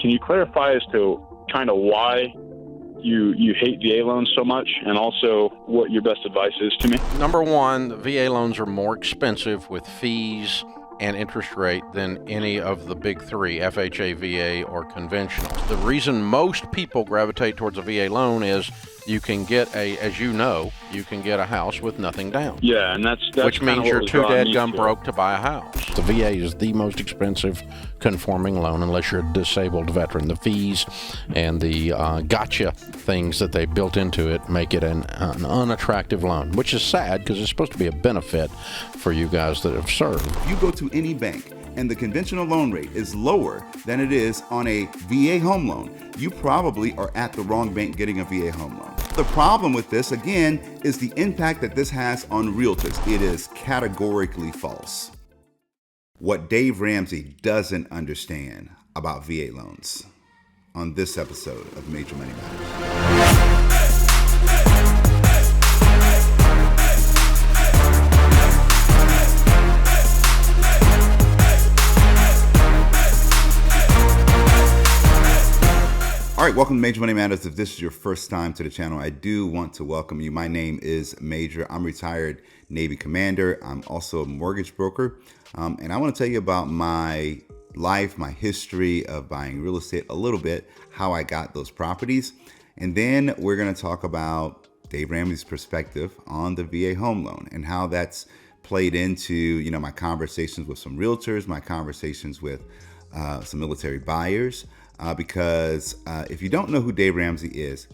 Can you clarify as to kind of why you hate VA loans so much, and also what your best advice is to me? Number one, the VA loans are more expensive with fees and interest rate than any of the big three, FHA, VA, or conventional. The reason most people gravitate towards a VA loan is you can get as you can get a house with nothing down. Yeah, and that's which means you're too dadgum to broke to buy a house. The VA is the most expensive conforming loan unless you're a disabled veteran. The fees and the gotcha things that they built into it make it an unattractive loan, which is sad because it's supposed to be a benefit for you guys that have served. If you go to any bank and the conventional loan rate is lower than it is on a VA home loan, you probably are at the wrong bank getting a VA home loan. The problem with this, again, is the impact that this has on realtors. It is categorically false. What Dave Ramsey doesn't understand about VA loans on this episode of Major Money Matters. All right, welcome to Major Money Matters. If this is your first time to the channel, I do want to welcome you. My name is Major. I'm a retired Navy commander. I'm also a mortgage broker. And I want to tell you about my life, my history of buying real estate a little bit, how I got those properties. And then we're going to talk about Dave Ramsey's perspective on the VA home loan and how that's played into, my conversations with some realtors, my conversations with some military buyers. Because if you don't know who Dave Ramsey is,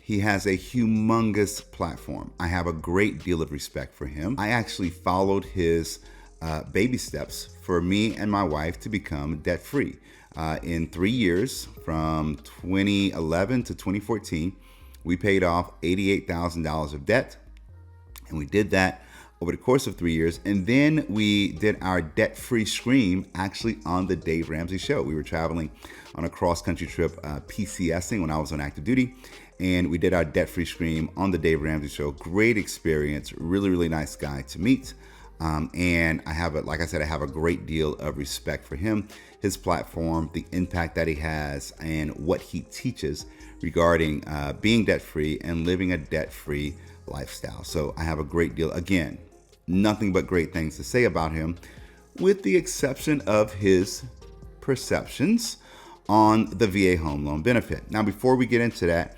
he has a humongous platform. I have a great deal of respect for him. I actually followed his baby steps for me and my wife to become debt-free. In 3 years, from 2011 to 2014, we paid off $88,000 of debt. And we did that over the course of 3 years. And then we did our debt-free scream actually on the Dave Ramsey show. We were traveling on a cross-country trip, PCSing when I was on active duty. And we did our debt-free scream on the Dave Ramsey show. Great experience, really, really nice guy to meet. And I have I have a great deal of respect for him, his platform, the impact that he has, and what he teaches regarding being debt-free and living a debt-free lifestyle. So I have a great deal, again, nothing but great things to say about him, with the exception of his perceptions on the VA home loan benefit. Now, before we get into that,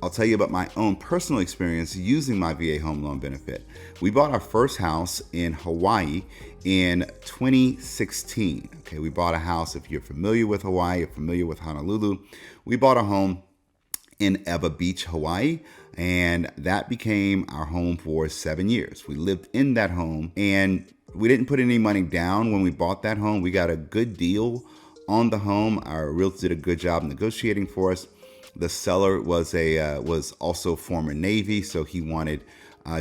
I'll tell you about my own personal experience using my VA home loan benefit. We bought our first house in Hawaii in 2016. Okay, we bought a house, if you're familiar with Hawaii, you're familiar with Honolulu, we bought a home in Ewa Beach, Hawaii, and that became our home for 7 years. We lived in that home, and we didn't put any money down when we bought that home. We got a good deal on the home. Our realtor did a good job negotiating for us. The seller was also former Navy, so he wanted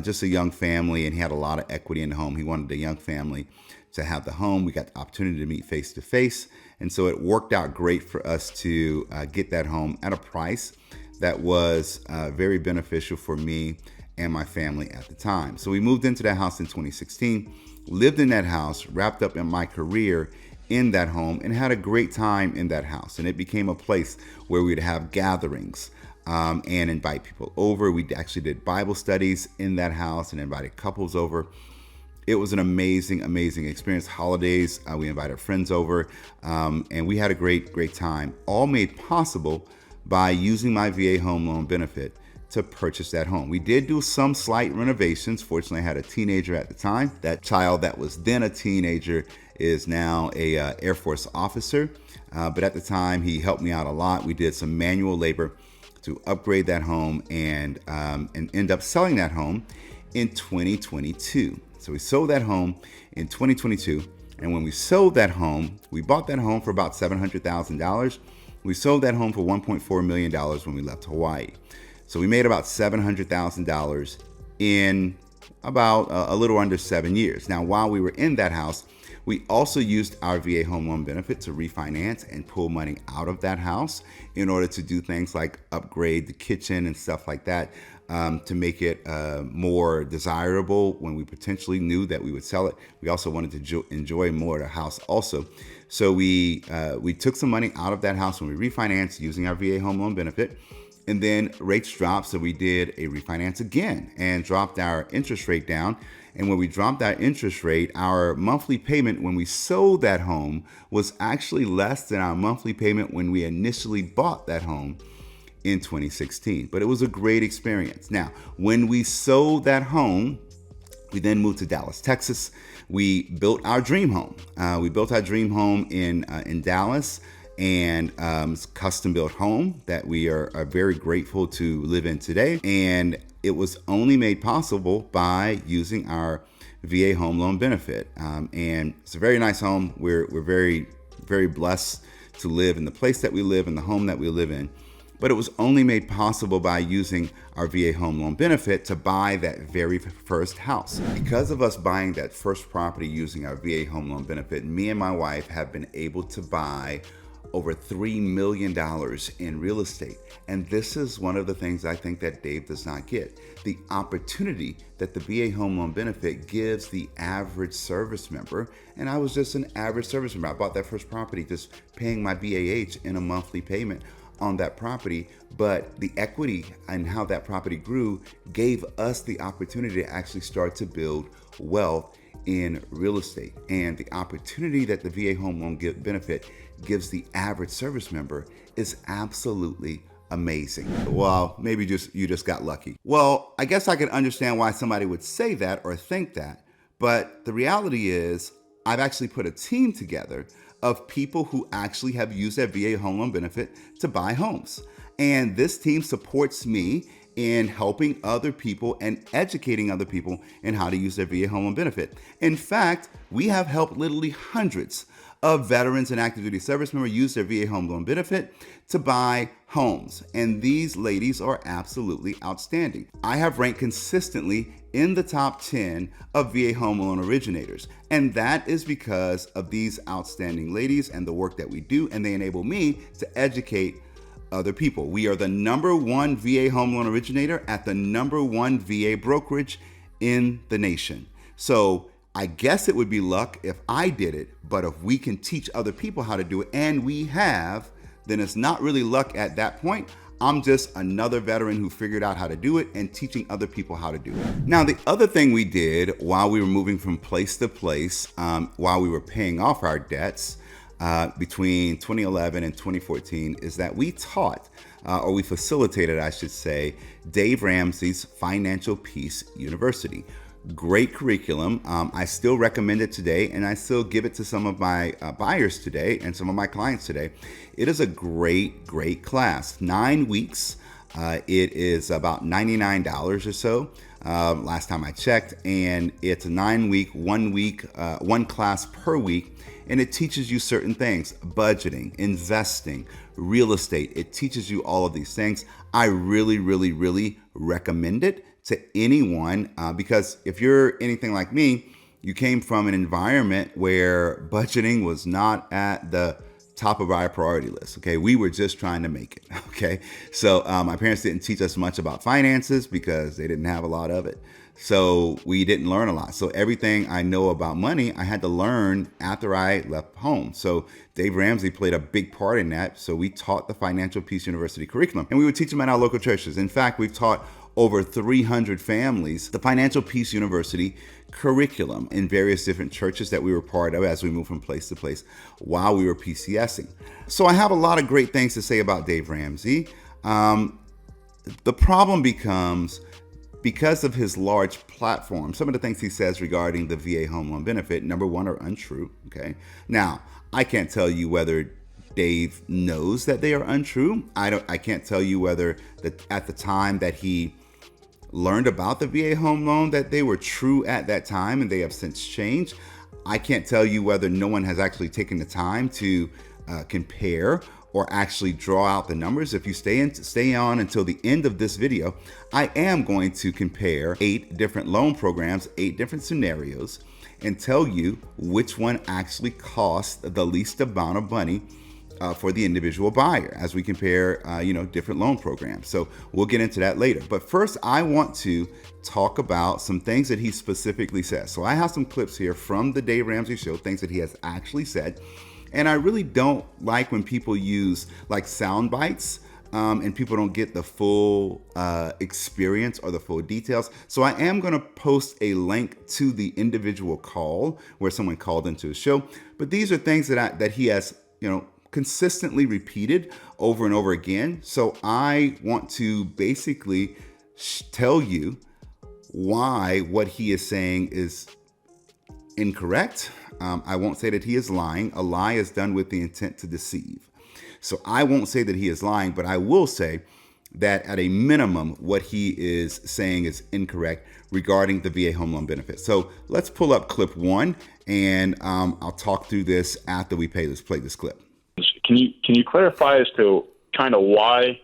just a young family, and he had a lot of equity in the home. He wanted a young family to have the home. We got the opportunity to meet face to face, and so it worked out great for us to get that home at a price that was very beneficial for me and my family at the time. So we moved into that house in 2016, lived in that house, wrapped up in my career in that home, and had a great time in that house. And it became a place where we'd have gatherings and invite people over. We actually did Bible studies in that house and invited couples over. It was an amazing, amazing experience. Holidays, we invited friends over, and we had a great time, all made possible by using my VA home loan benefit to purchase that home. We did do some slight renovations. Fortunately, I had a teenager at the time. That child that was then a teenager is now a Air Force officer. But at the time, he helped me out a lot. We did some manual labor to upgrade that home and end up selling that home in 2022. So we sold that home in 2022. And when we sold that home, we bought that home for about $700,000. We sold that home for $1.4 million when we left Hawaii. So we made about $700,000 in about a little under 7 years. Now, while we were in that house, We also used our VA home loan benefit to refinance and pull money out of that house in order to do things like upgrade the kitchen and stuff like that, to make it more desirable when we potentially knew that we would sell it. We also wanted to enjoy more of the house also. So we took some money out of that house when we refinanced using our VA home loan benefit. And then rates dropped, so we did a refinance again and dropped our interest rate down. And when we dropped our interest rate, our monthly payment when we sold that home was actually less than our monthly payment when we initially bought that home in 2016. But it was a great experience. Now, when we sold that home, we then moved to Dallas, Texas. We built our dream home. We built our dream home in Dallas, and custom built home that we are very grateful to live in today. And it was only made possible by using our VA home loan benefit. And it's a very nice home. We're very, very blessed to live in the place that we live, in the home that we live in. But it was only made possible by using our VA home loan benefit to buy that very first house. Because of us buying that first property using our VA home loan benefit, me and my wife have been able to buy over $3 million in real estate. And this is one of the things I think that Dave does not get. The opportunity that the VA home loan benefit gives the average service member. And I was just an average service member. I bought that first property just paying my BAH in a monthly payment on that property, but the equity and how that property grew gave us the opportunity to actually start to build wealth in real estate. And the opportunity that the VA home loan benefit gives the average service member is absolutely amazing. Well, maybe you just got lucky. Well, I guess I can understand why somebody would say that or think that, but the reality is I've actually put a team together of people who actually have used their VA home loan benefit to buy homes. And this team supports me in helping other people and educating other people in how to use their VA home loan benefit. In fact, we have helped literally hundreds of veterans and active duty service members use their VA home loan benefit to buy homes. And these ladies are absolutely outstanding. I have ranked consistently in the top 10 of VA home loan originators. And that is because of these outstanding ladies and the work that we do, and they enable me to educate other people. We are the #1 VA home loan originator at the #1 VA brokerage in the nation. So I guess it would be luck if I did it, but if we can teach other people how to do it, and we have, then it's not really luck at that point. I'm just another veteran who figured out how to do it and teaching other people how to do it. Now, the other thing we did while we were moving from place to place, while we were paying off our debts between 2011 and 2014, is that we taught, or we facilitated, I should say, Dave Ramsey's Financial Peace University. Great curriculum. I still recommend it today, and I still give it to some of my buyers today and some of my clients today. It is a great, great class. 9 weeks. It is about $99 or so last time I checked, and it's a 9-week, one class per week, and it teaches you certain things: budgeting, investing, real estate. It teaches you all of these things. I really, really, really recommend it to anyone, because if you're anything like me, you came from an environment where budgeting was not at the top of our priority list. Okay, we were just trying to make it. Okay, so my parents didn't teach us much about finances because they didn't have a lot of it. So we didn't learn a lot. So everything I know about money, I had to learn after I left home. So Dave Ramsey played a big part in that. So we taught the Financial Peace University curriculum, and we would teach them at our local churches. In fact, we've taught over 300 families the Financial Peace University curriculum in various different churches that we were part of as we moved from place to place while we were PCSing. So I have a lot of great things to say about Dave Ramsey. The problem becomes, because of his large platform, some of the things he says regarding the VA home loan benefit, number one, are untrue. Okay. Now, I can't tell you whether Dave knows that they are untrue. I can't tell you whether that at the time that he learned about the VA home loan that they were true at that time and they have since changed. I can't tell you whether no one has actually taken the time to compare or actually draw out the numbers. If you stay on until the end of this video, I am going to compare 8 different loan programs, 8 different scenarios, and tell you which one actually costs the least amount of money for the individual buyer as we compare, different loan programs. So we'll get into that later. But first, I want to talk about some things that he specifically says. So I have some clips here from the Dave Ramsey show, things that he has actually said. And I really don't like when people use like sound bites and people don't get the full experience or the full details. So I am going to post a link to the individual call where someone called into his show. But these are things that he has, consistently repeated over and over again. So I want to basically tell you why what he is saying is incorrect. I won't say that he is lying. A lie is done with the intent to deceive. So I won't say that he is lying, but I will say that at a minimum, what he is saying is incorrect regarding the VA home loan benefit. So let's pull up clip 1, and I'll talk through this after we play this clip. Can you clarify as to kind of why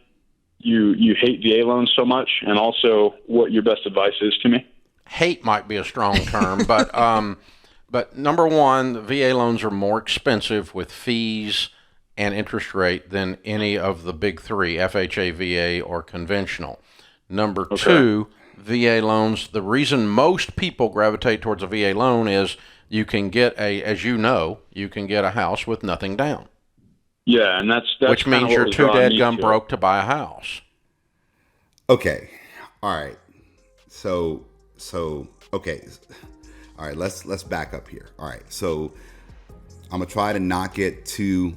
you hate VA loans so much, and also what your best advice is to me? Hate might be a strong term, but number one, the VA loans are more expensive with fees and interest rate than any of the big three, FHA, VA, or conventional. Number two, VA loans, the reason most people gravitate towards a VA loan is you can get a house with nothing down. Yeah, and that's which means you're too dadgum broke to buy a house. Okay. All right. So okay. All right, let's back up here. All right. So I'm going to try to not get too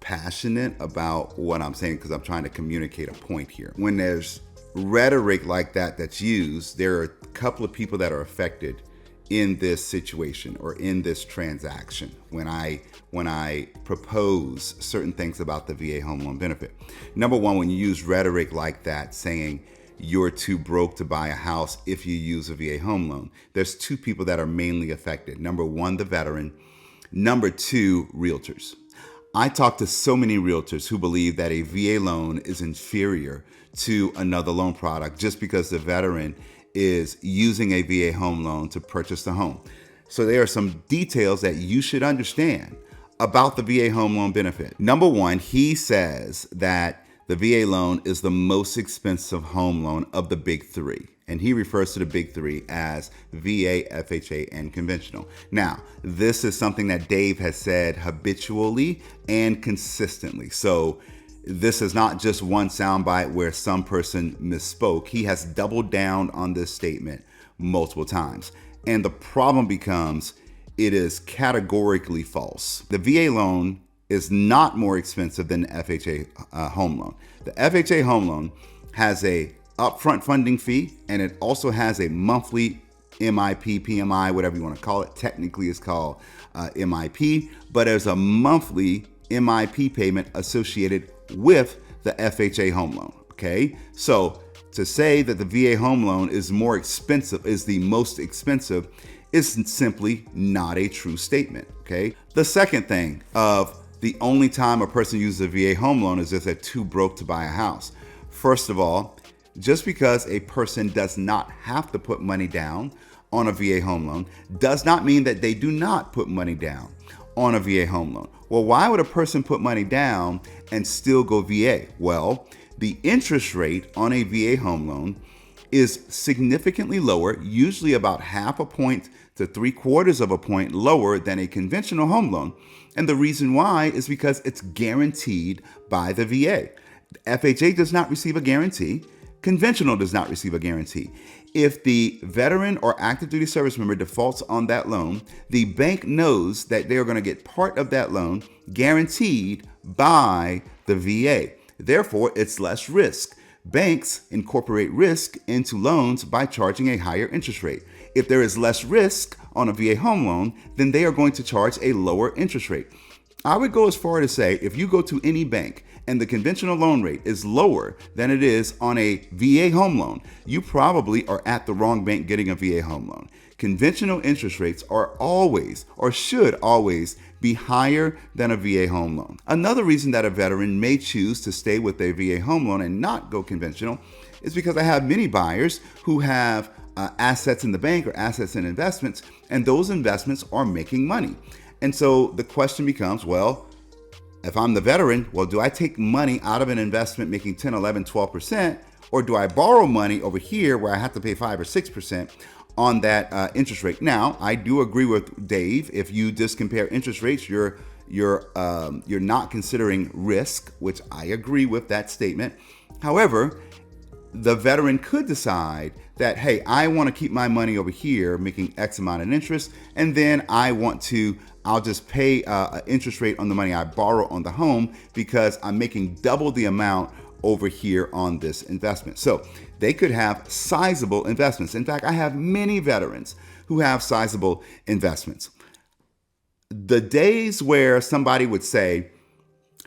passionate about what I'm saying because I'm trying to communicate a point here. When there's rhetoric like that's used, there are a couple of people that are affected in this situation or in this transaction when I propose certain things about the VA home loan benefit. Number one, when you use rhetoric like that, saying you're too broke to buy a house if you use a VA home loan, there's two people that are mainly affected. Number one, the veteran. Number two, realtors. I talk to so many realtors who believe that a VA loan is inferior to another loan product just because the veteran is using a VA home loan to purchase the home. So there are some details that you should understand about the VA home loan benefit. Number one, he says that the VA loan is the most expensive home loan of the big three. And he refers to the big three as VA, FHA, and conventional. Now, this is something that Dave has said habitually and consistently. So this is not just one soundbite where some person misspoke. He has doubled down on this statement multiple times. And the problem becomes it is categorically false. The VA loan is not more expensive than the FHA home loan. The FHA home loan has a upfront funding fee, and it also has a monthly MIP, PMI, whatever you want to call it. Technically, it's called MIP, but there's a monthly MIP payment associated with the FHA home loan. Okay, so to say that the VA home loan is more expensive, is the most expensive, is simply not a true statement. Okay, the second thing of the only time a person uses a VA home loan is if they're too broke to buy a house. First of all, just because a person does not have to put money down on a VA home loan does not mean that they do not put money down on a VA home loan. Well, why would a person put money down and still go VA? Well, the interest rate on a VA home loan is significantly lower, usually about 0.5 point to 0.75 point lower than a conventional home loan. And the reason why is because it's guaranteed by the VA. FHA does not receive a guarantee. Conventional does not receive a guarantee. If the veteran or active duty service member defaults on that loan, the bank knows that they are going to get part of that loan guaranteed by the VA. Therefore, it's less risk. Banks incorporate risk into loans by charging a higher interest rate. If there is less risk on a VA home loan, then they are going to charge a lower interest rate. I would go as far to say if you go to any bank and the conventional loan rate is lower than it is on a VA home loan, you probably are at the wrong bank getting a VA home loan. Conventional interest rates are always, or should always, be higher than a VA home loan. Another reason that a veteran may choose to stay with a VA home loan and not go conventional is because I have many buyers who have assets in the bank or assets in investments, and those investments are making money. And so the question becomes, well, if I'm the veteran, well, do I take money out of an investment making 10, 11, 12%, or do I borrow money over here where I have to pay 5 or 6% on that interest rate? Now, I do agree with Dave. If you just compare interest rates, you're not considering risk, which I agree with that statement. However, the veteran could decide that, hey, I want to keep my money over here making X amount of interest, and then I'll just pay an interest rate on the money I borrow on the home because I'm making double the amount over here on this investment. So they could have sizable investments. In fact, I have many veterans who have sizable investments. The days where somebody would say,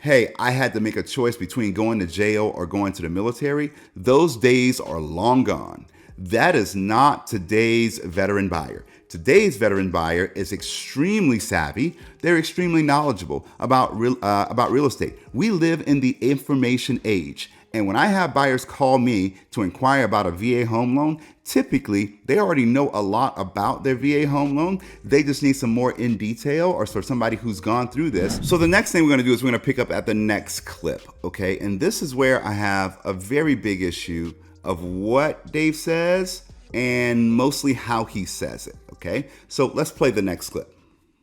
hey, I had to make a choice between going to jail or going to the military, those days are long gone. That is not today's veteran buyer. Today's veteran buyer is extremely savvy. They're extremely knowledgeable about real estate. We live in the information age. And when I have buyers call me to inquire about a VA home loan, typically they already know a lot about their VA home loan. They just need some more in detail or for somebody who's gone through this. So the next thing we're gonna do is we're gonna pick up at the next clip, okay? And this is where I have a very big issue of what Dave says and mostly how he says it, okay? So let's play the next clip.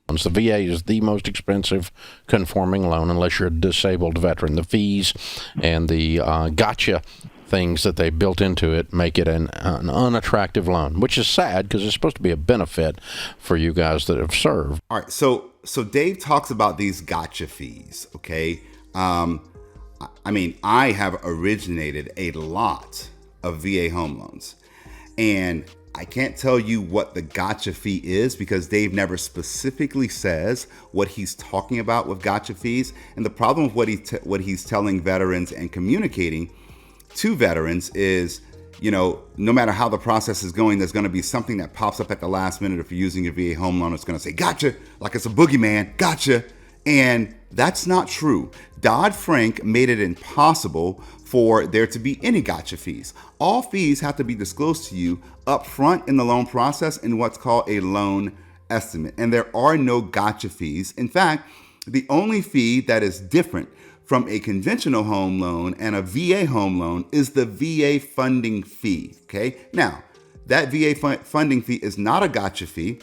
The VA is the most expensive conforming loan unless you're a disabled veteran. The fees and the gotcha things that they built into it make it an unattractive loan, which is sad because it's supposed to be a benefit for you guys that have served. All right, so Dave talks about these gotcha fees, okay? I mean, I have originated a lot of VA home loans, and I can't tell you what the gotcha fee is because Dave never specifically says what he's talking about with gotcha fees. And the problem with what he's telling veterans and communicating to veterans is, you know, no matter how the process is going, there's going to be something that pops up at the last minute. If you're using a VA home loan, it's going to say, gotcha, like it's a boogeyman, gotcha. And that's not true. Dodd-Frank made it impossible for there to be any gotcha fees. All fees have to be disclosed to you up front in the loan process in what's called a loan estimate. And there are no gotcha fees. In fact, the only fee that is different from a conventional home loan and a VA home loan is the VA funding fee, okay? Now, that VA funding fee is not a gotcha fee.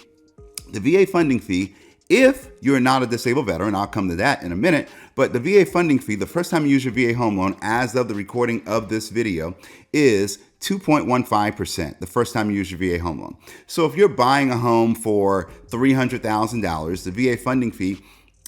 The VA funding fee, if you're not a disabled veteran, I'll come to that in a minute, but the VA funding fee, the first time you use your VA home loan as of the recording of this video, is 2.15% the first time you use your VA home loan. So if you're buying a home for $300,000, the VA funding fee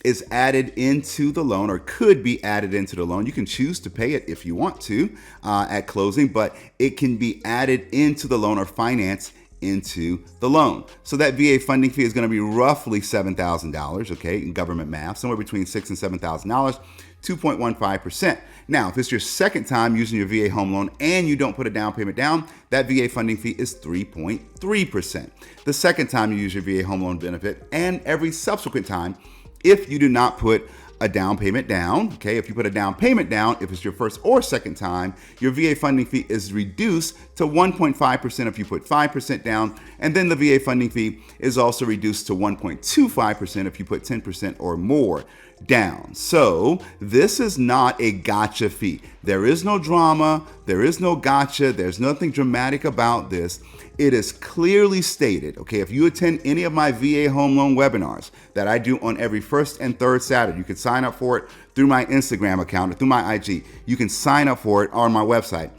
is added into the loan or could be added into the loan. You can choose to pay it if you want to at closing, but it can be added into the loan or financed into the loan. So that VA funding fee is going to be roughly $7,000, okay, in government math, somewhere between $6,000 and $7,000, 2.15%. Now, if it's your second time using your VA home loan and you don't put a down payment down, that VA funding fee is 3.3%. The second time you use your VA home loan benefit and every subsequent time, if you do not put a down payment down, okay, if you put a down payment down, if it's your first or second time, your VA funding fee is reduced to 1.5% if you put 5% down, and then the VA funding fee is also reduced to 1.25% if you put 10% or more down. So this is not a gotcha fee. There is no drama, there is no gotcha, there's nothing dramatic about this. It is clearly stated, okay, if you attend any of my VA home loan webinars that I do on every first and third Saturday, you can sign up for it through my Instagram account or through my IG. You can sign up for it on my website.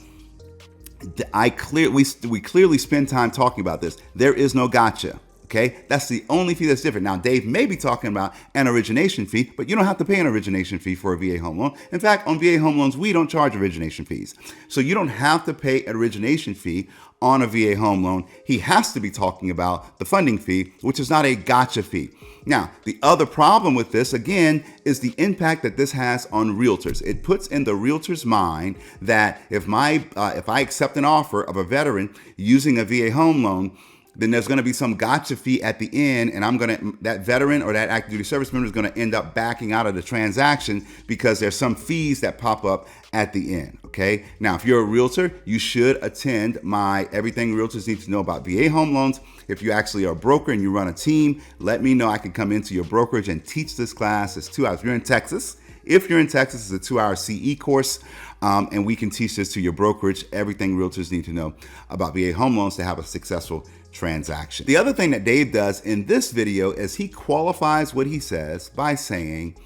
We clearly spend time talking about this. There is no gotcha. Okay, that's the only fee that's different. Now, Dave may be talking about an origination fee, but you don't have to pay an origination fee for a VA home loan. In fact, on VA home loans, we don't charge origination fees. So you don't have to pay an origination fee on a VA home loan. He has to be talking about the funding fee, which is not a gotcha fee. Now, the other problem with this, again, is the impact that this has on realtors. It puts in the realtor's mind that if I accept an offer of a veteran using a VA home loan, then there's going to be some gotcha fee at the end, and that veteran or that active duty service member is going to end up backing out of the transaction because there's some fees that pop up at the end. Okay. Now, if you're a realtor, you should attend my Everything Realtors Need to Know About VA Home Loans. If you actually are a broker and you run a team, let me know. I can come into your brokerage and teach this class. It's 2 hours. If you're in Texas, it's a 2-hour CE course. And we can teach this to your brokerage, everything realtors need to know about VA home loans to have a successful transaction. The other thing that Dave does in this video is he qualifies what he says by saying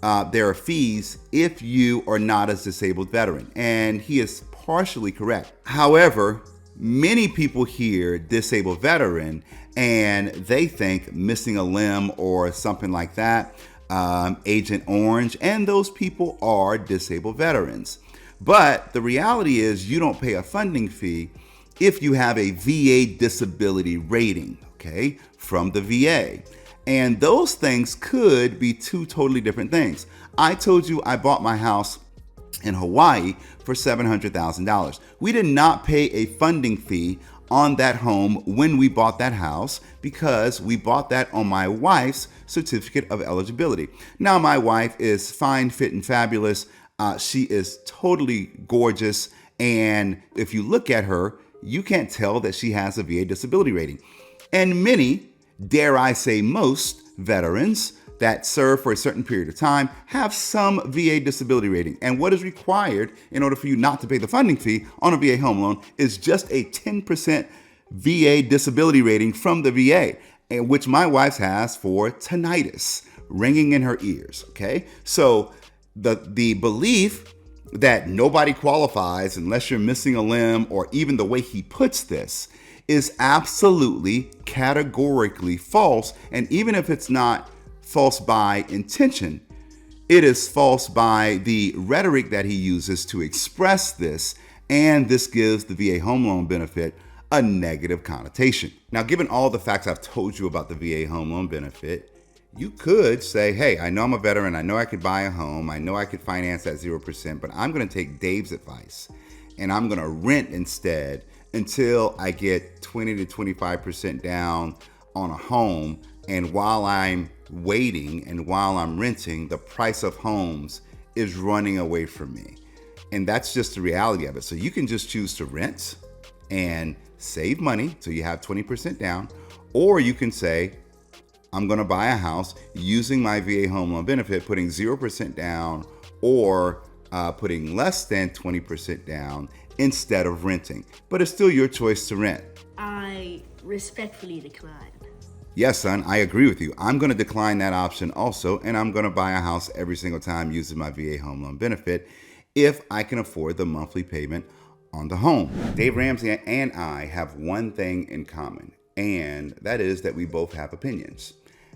there are fees if you are not a disabled veteran. And he is partially correct. However, many people hear disabled veteran and they think missing a limb or something like that, Agent Orange, and those people are disabled veterans. But the reality is you don't pay a funding fee if you have a VA disability rating, okay, from the VA. And those things could be two totally different things. I told you I bought my house in Hawaii for $700,000. We did not pay a funding fee on that home when we bought that house because we bought that on my wife's certificate of eligibility. Now, my wife is fine, fit, and fabulous. She is totally gorgeous. And if you look at her, you can't tell that she has a VA disability rating. And many, dare I say most, veterans that serve for a certain period of time have some VA disability rating. And what is required in order for you not to pay the funding fee on a VA home loan is just a 10% VA disability rating from the VA, and which my wife has for tinnitus, ringing in her ears, okay? So the belief that nobody qualifies unless you're missing a limb, or even the way he puts this, is absolutely categorically false. And even if it's not false by intention, it is false by the rhetoric that he uses to express this, and this gives the VA home loan benefit a negative connotation. Now, given all the facts I've told you about the VA home loan benefit, you could say, hey, I know I'm a veteran, I know I could buy a home, I know I could finance at 0%, but I'm going to take Dave's advice and I'm going to rent instead until I get 20 to 25% down on a home. And while I'm waiting and while I'm renting, the price of homes is running away from me. And that's just the reality of it. So you can just choose to rent and save money so you have 20% down, or you can say, I'm going to buy a house using my VA home loan benefit, putting 0% down, or putting less than 20% down instead of renting. But it's still your choice to rent. I respectfully decline. Yes, son, I agree with you. I'm going to decline that option also, and I'm going to buy a house every single time using my VA home loan benefit if I can afford the monthly payment on the home. Dave Ramsey and I have one thing in common, and that is that we both have opinions.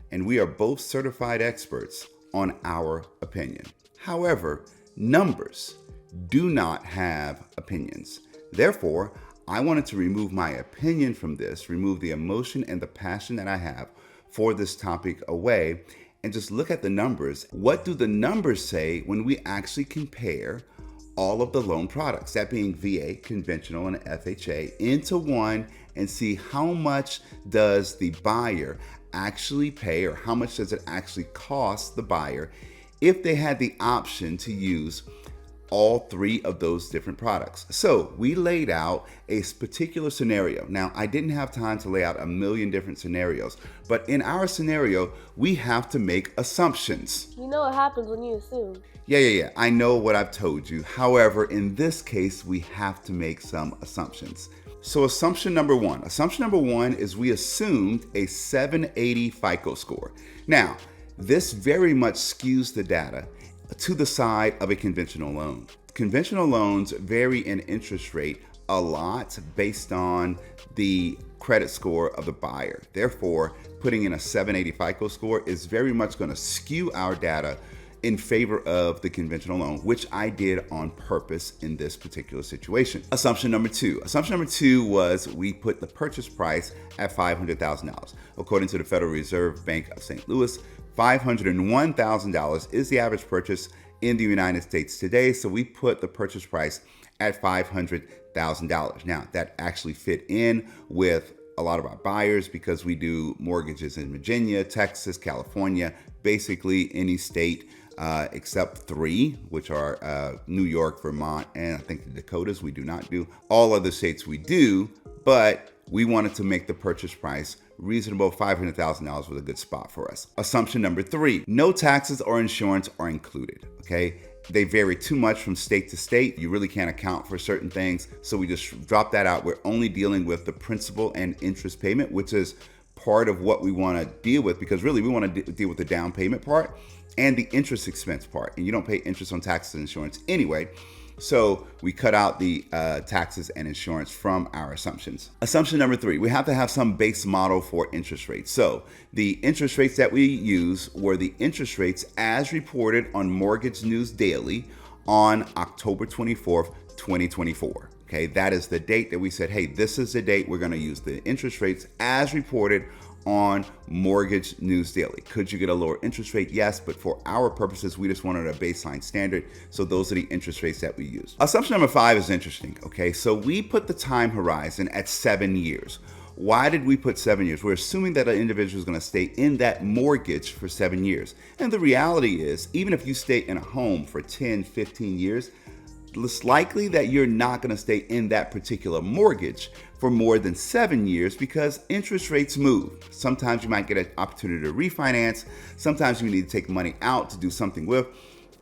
And we are both certified experts on our opinion. However, numbers do not have opinions. Therefore, I wanted to remove my opinion from this, remove the emotion and the passion that I have for this topic away, and just look at the numbers. What do the numbers say when we actually compare all of the loan products, that being VA, conventional, and FHA, into one, and see how much does the buyer actually pay, or how much does it actually cost the buyer if they had the option to use all three of those different products. So we laid out a particular scenario. Now, I didn't have time to lay out a million different scenarios, but in our scenario, we have to make assumptions. You know what happens when you assume. Yeah. I know what I've told you. However, in this case, we have to make some assumptions. So assumption number one is we assumed a 780 FICO score. Now, this very much skews the data to the side of a conventional loan. Conventional loans vary in interest rate a lot based on the credit score of the buyer. Therefore, putting in a 780 FICO score is very much going to skew our data in favor of the conventional loan, which I did on purpose in this particular situation. Assumption number two was we put the purchase price at $500,000. According to the Federal Reserve Bank of St. Louis, $501,000 is the average purchase in the United States today. So we put the purchase price at $500,000. Now, that actually fit in with a lot of our buyers because we do mortgages in Virginia, Texas, California, basically any state except 3, which are New York, Vermont, and I think the Dakotas we do not do. All other states we do, but we wanted to make the purchase price reasonable. $500,000 was a good spot for us. Assumption number 3, no taxes or insurance are included, okay? They vary too much from state to state. You really can't account for certain things, so we just drop that out. We're only dealing with the principal and interest payment, which is part of what we want to deal with, because really we want to deal with the down payment part and the interest expense part, and you don't pay interest on taxes and insurance anyway. So we cut out the taxes and insurance from our assumptions. Assumption number 3, we have to have some base model for interest rates. So the interest rates that we use were the interest rates as reported on Mortgage News Daily on October 24th, 2024. Okay, that is the date that we said, hey, this is the date we're going to use the interest rates as reported on Mortgage News Daily. Could you get a lower interest rate? Yes, but for our purposes, we just wanted a baseline standard. So those are the interest rates that we use. Assumption number 5 is interesting. Okay, so we put the time horizon at 7 years. Why did we put 7 years? We're assuming that an individual is going to stay in that mortgage for 7 years. And the reality is, even if you stay in a home for 10, 15 years, it's likely that you're not going to stay in that particular mortgage for more than 7 years because interest rates move. Sometimes you might get an opportunity to refinance. Sometimes you need to take money out to do something with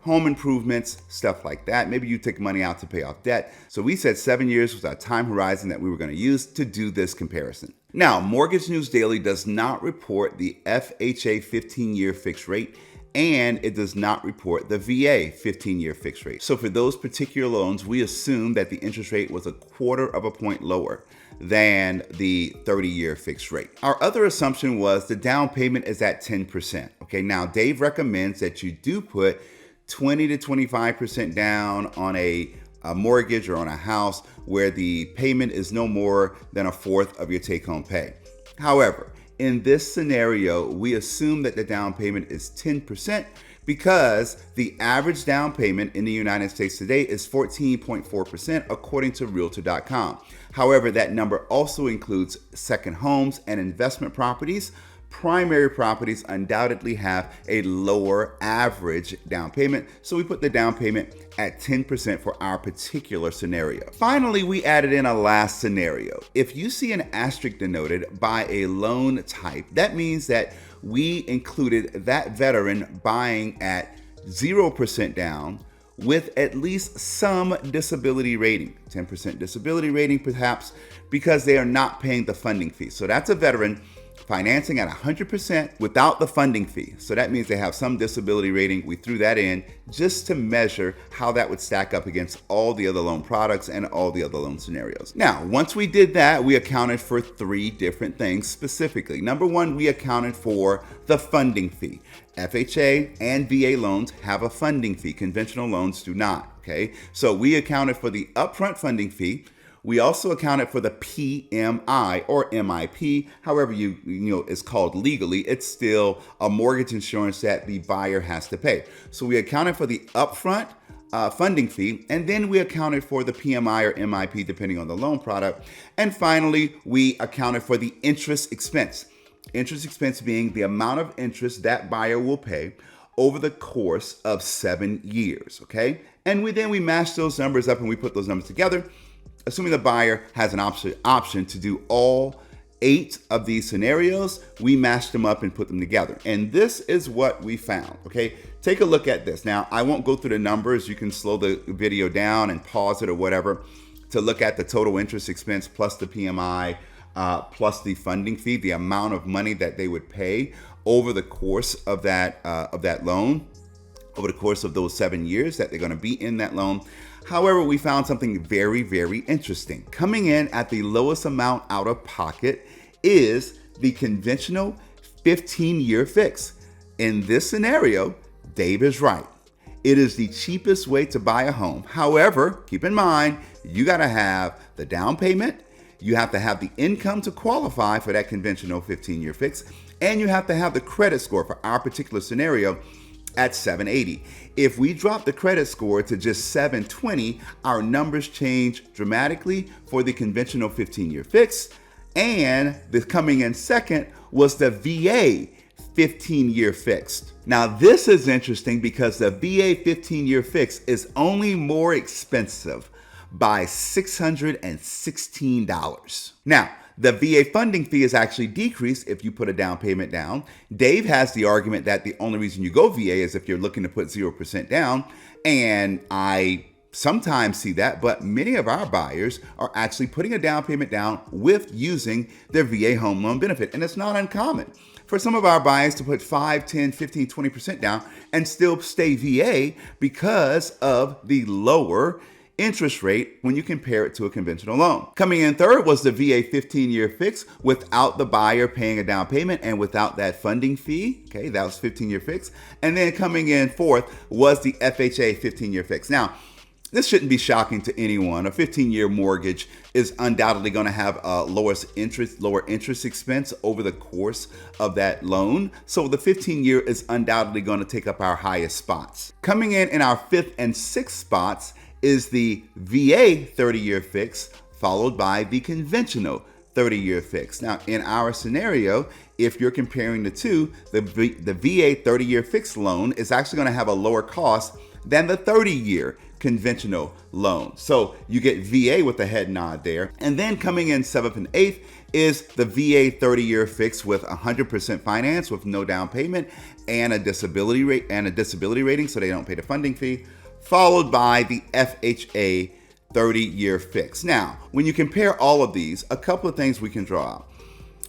home improvements, stuff like that. Maybe you take money out to pay off debt. So we said 7 years was our time horizon that we were going to use to do this comparison. Now, Mortgage News Daily does not report the FHA 15-year fixed rate, and it does not report the VA 15-year fixed rate. So for those particular loans, we assume that the interest rate was 1/4 point lower than the 30-year fixed rate. Our other assumption was the down payment is at 10%. Okay, now Dave recommends that you do put 20 to 25% down on a mortgage or on a house where the payment is no more than 1/4 of your take-home pay. However, in this scenario, we assume that the down payment is 10% because the average down payment in the United States today is 14.4% according to Realtor.com. However, that number also includes second homes and investment properties. Primary properties undoubtedly have a lower average down payment, so we put the down payment at 10% for our particular scenario. Finally, we added in a last scenario. If you see an asterisk denoted by a loan type, that means that we included that veteran buying at 0% down with at least some disability rating, 10% disability rating perhaps, because they are not paying the funding fee. So that's a veteran financing at 100% without the funding fee. So that means they have some disability rating. We threw that in just to measure how that would stack up against all the other loan products and all the other loan scenarios. Now, once we did that, we accounted for 3 different things specifically. Number 1, we accounted for the funding fee. FHA and VA loans have a funding fee. Conventional loans do not, okay? So we accounted for the upfront funding fee. We also accounted for the PMI or MIP, however you know it's called legally. It's still a mortgage insurance that the buyer has to pay. So we accounted for the upfront funding fee, and then we accounted for the PMI or MIP depending on the loan product. And finally, we accounted for the interest expense. Interest expense being the amount of interest that buyer will pay over the course of 7 years, okay? And we mashed those numbers up and we put those numbers together, assuming the buyer has an option to do all 8 of these scenarios. We mashed them up and put them together. And this is what we found, okay? Take a look at this. Now, I won't go through the numbers. You can slow the video down and pause it or whatever to look at the total interest expense plus the PMI, plus the funding fee, the amount of money that they would pay over the course of that loan, over the course of those 7 years that they're going to be in that loan. However, we found something very, very interesting. Coming in at the lowest amount out of pocket is the conventional 15-year fix. In this scenario, Dave is right. It is the cheapest way to buy a home. However, keep in mind, you got to have the down payment, you have to have the income to qualify for that conventional 15-year fix, and you have to have the credit score for our particular scenario at 780. If we drop the credit score to just 720, our numbers change dramatically for the conventional 15-year fix And the coming in second was the VA 15-year fixed. Now this is interesting because the VA 15-year fixed is only more expensive by $616. Now, the VA funding fee is actually decreased if you put a down payment down. Dave has the argument that the only reason you go VA is if you're looking to put 0% down, and I sometimes see that, but many of our buyers are actually putting a down payment down with using their VA home loan benefit, and it's not uncommon for some of our buyers to put 5, 10, 15, 20% down and still stay VA because of the lower interest rate when you compare it to a conventional loan. Coming in third was the VA 15-year fix without the buyer paying a down payment and without that funding fee. Okay, that was 15-year fix. And then coming in fourth was the FHA 15-year fix. Now, this shouldn't be shocking to anyone. A 15-year mortgage is undoubtedly going to have a lower interest expense over the course of that loan. So the 15-year is undoubtedly going to take up our highest spots. Coming in our fifth and sixth spots is the VA 30-year fix, followed by the conventional 30-year fix. Now, in our scenario, if you're comparing the two, the VA 30-year fixed loan is actually going to have a lower cost than the 30-year conventional loan. So you get VA with a head nod there. And then coming in seventh and eighth is the VA 30-year fix with 100% finance with no down payment and a disability rating, so they don't pay the funding fee, followed by the FHA 30-year fix. Now, when you compare all of these, a couple of things we can draw out.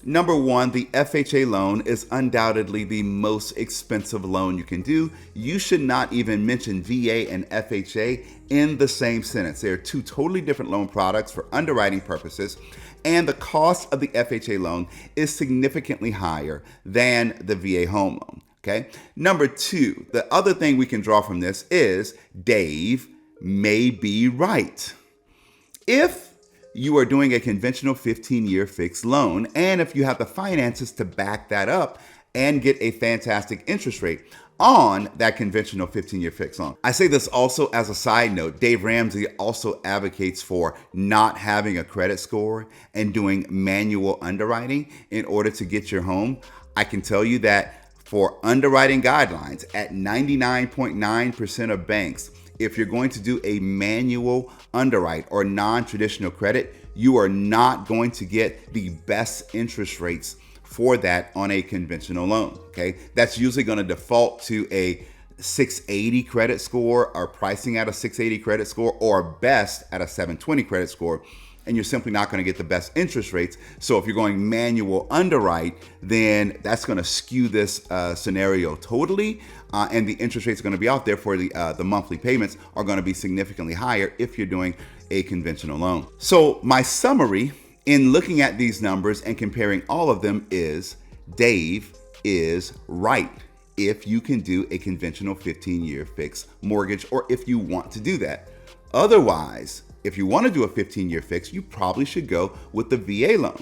Number one, the FHA loan is undoubtedly the most expensive loan you can do. You should not even mention VA and FHA in the same sentence. They are two totally different loan products for underwriting purposes, and the cost of the FHA loan is significantly higher than the VA home loan. Okay. Number two, the other thing we can draw from this is Dave may be right. If you are doing a conventional 15-year fixed loan, and if you have the finances to back that up and get a fantastic interest rate on that conventional 15-year fixed loan. I say this also as a side note. Dave Ramsey also advocates for not having a credit score and doing manual underwriting in order to get your home. I can tell you that for underwriting guidelines at 99.9% of banks, if you're going to do a manual underwrite or non-traditional credit, you are not going to get the best interest rates for that on a conventional loan. Okay, that's usually going to default to a 680 credit score or pricing at a 680 credit score or best at a 720 credit score. And you're simply not going to get the best interest rates. So if you're going manual underwrite, then that's going to skew this scenario totally. And the interest rates are going to be out there for the monthly payments are going to be significantly higher if you're doing a conventional loan. So my summary in looking at these numbers and comparing all of them is Dave is right if you can do a conventional 15-year fixed mortgage or if you want to do that. Otherwise, if you want to do a 15-year fix, you probably should go with the VA loan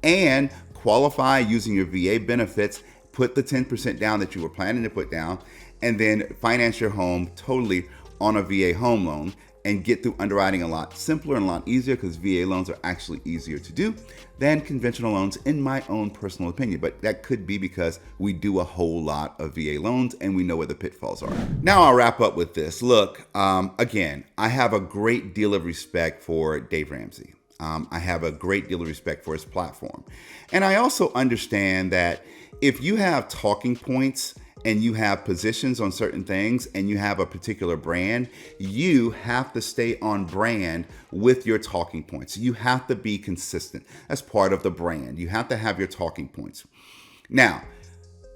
and qualify using your VA benefits, put the 10% down that you were planning to put down, and then finance your home totally on a VA home loan and get through underwriting a lot simpler and a lot easier because VA loans are actually easier to do than conventional loans in my own personal opinion. But that could be because we do a whole lot of VA loans and we know where the pitfalls are. Now I'll wrap up with this. Look, again, I have a great deal of respect for Dave Ramsey. I have a great deal of respect for his platform. And I also understand that if you have talking points and you have positions on certain things and you have a particular brand, you have to stay on brand with your talking points. You have to be consistent as part of the brand. You have to have your talking points. Now,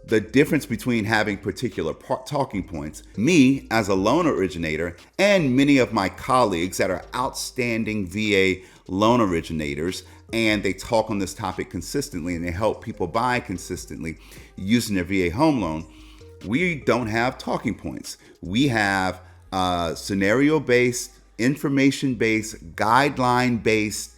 the difference between having particular talking points, me as a loan originator and many of my colleagues that are outstanding VA loan originators, and they talk on this topic consistently and they help people buy consistently using their VA home loan, we don't have talking points. We have scenario-based, information-based, guideline-based,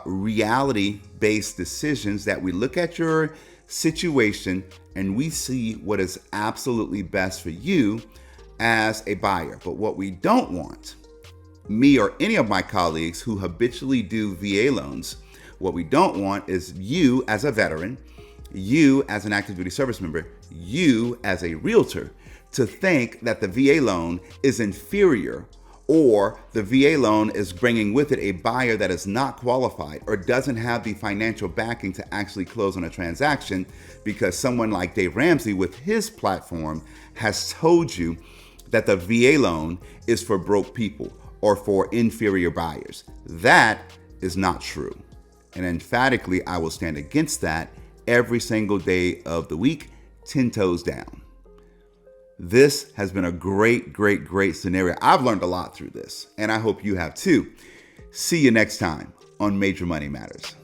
reality-based decisions that we look at your situation and we see what is absolutely best for you as a buyer. But what we don't want, me or any of my colleagues who habitually do VA loans, What we don't want is you as a veteran, you as an active duty service member, you as a realtor to think that the VA loan is inferior, or the VA loan is bringing with it a buyer that is not qualified or doesn't have the financial backing to actually close on a transaction, because someone like Dave Ramsey with his platform has told you that the VA loan is for broke people or for inferior buyers. That is not true. And emphatically, I will stand against that every single day of the week, 10 toes down. This has been a great scenario. I've learned a lot through this, and I hope you have too. See you next time on Major Money Matters.